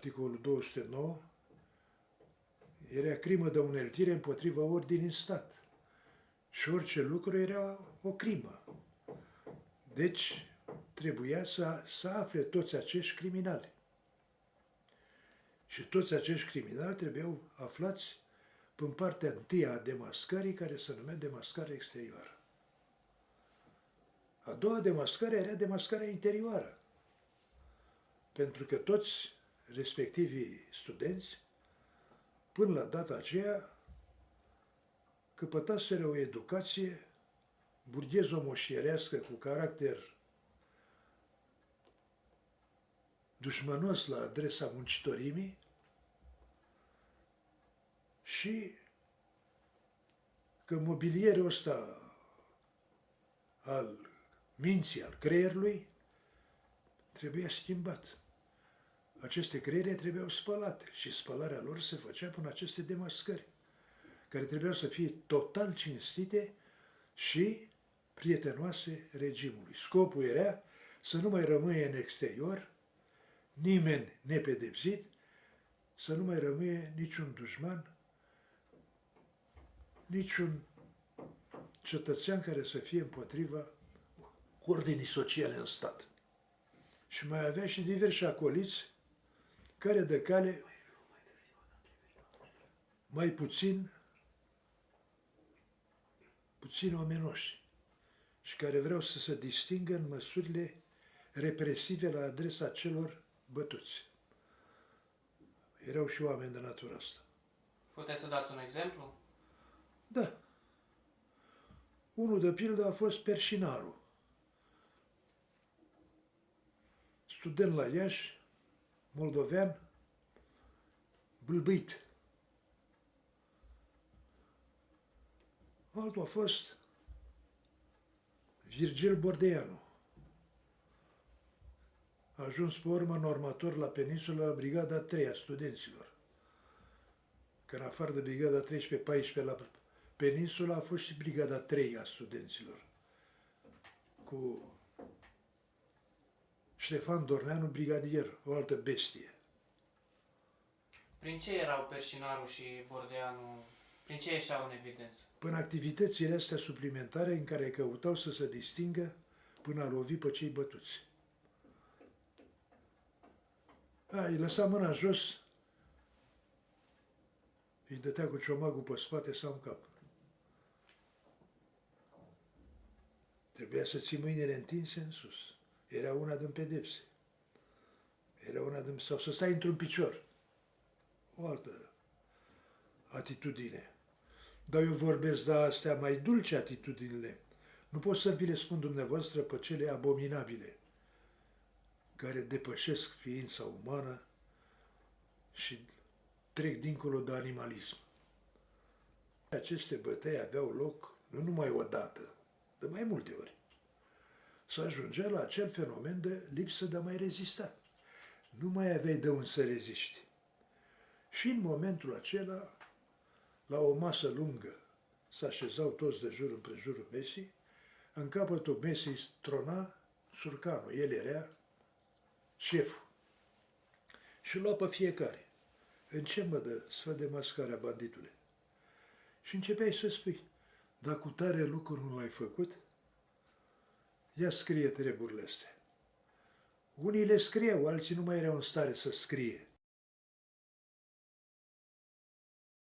articolul 209, era crimă de uneltire împotriva ordinii în stat. Și orice lucru era o crimă. Deci trebuia să afle toți acești criminali. Și toți acești criminali trebuiau aflați în partea întâi a demascării, care se numea demascare exterioară. A doua demascare era demascarea interioară. Pentru că toți respectivii studenți, până la data aceea, căpătaseră o educație burghezo-moșierească cu caracter dușmănos la adresa muncitorimii și că mobilierul ăsta al minții, al creierului, trebuia schimbat. Aceste creiere trebuiau spălate și spălarea lor se făcea prin aceste demascări, care trebuiau să fie total cinstite și prietenoase regimului. Scopul era să nu mai rămâie în exterior nimeni nepedepsit, să nu mai rămâie niciun dușman, niciun cetățean care să fie împotriva ordinii sociale în stat. Și mai avea și diversi acoliți care de cale mai puțin omenoși și care vreau să se distingă în măsurile represive la adresa celor bătuți. Erau și oameni de natura asta. Puteți să dați un exemplu? Da. Unul de pildă a fost Perșinaru, student la Iași, moldovean, bâlbâit. Altul a fost Virgil Bordeanu. A ajuns pe urmă normator la peninsulă la brigada 3 a studenților. Că în afară de brigada 13-14 la peninsula a fost și brigada 3 a studenților. Cu Ștefan Dorneanu, brigadier, o altă bestie. Prin ce erau Perșinaru și Bordeanu? Prin ce ieșeau în evidență? Până activitățile astea suplimentare în care căutau să se distingă până a lovi pe cei bătuți. Îi lăsa mâna jos, îi dătea cu ciomagul pe spate sau în cap. Trebuia să ții mâinile întinse în sus. Era una din pedepse. Era una din... sau să stai într-un picior. O altă atitudine. Dar eu vorbesc de astea mai dulce atitudinile. Nu pot să vi le spun dumneavoastră pe cele abominabile, care depășesc ființa umană și trec dincolo de animalism. Aceste bătăi aveau loc nu numai o dată, de mai multe ori. Să ajungea la acel fenomen de lipsă de a mai rezista. Nu mai aveai de unde să reziști. Și în momentul acela, la o masă lungă, se așezau toți de jur împrejurul mesii, în capătul mesei trona Surcanul, el era șeful. Și lua pe fiecare. În ce mă dă sfă de mascarea, banditule? Și începeai să spui, dar cu tare lucruri nu l-ai făcut? Ia scrie treburile astea. Unii le scriau, alții nu mai erau în stare să scrie.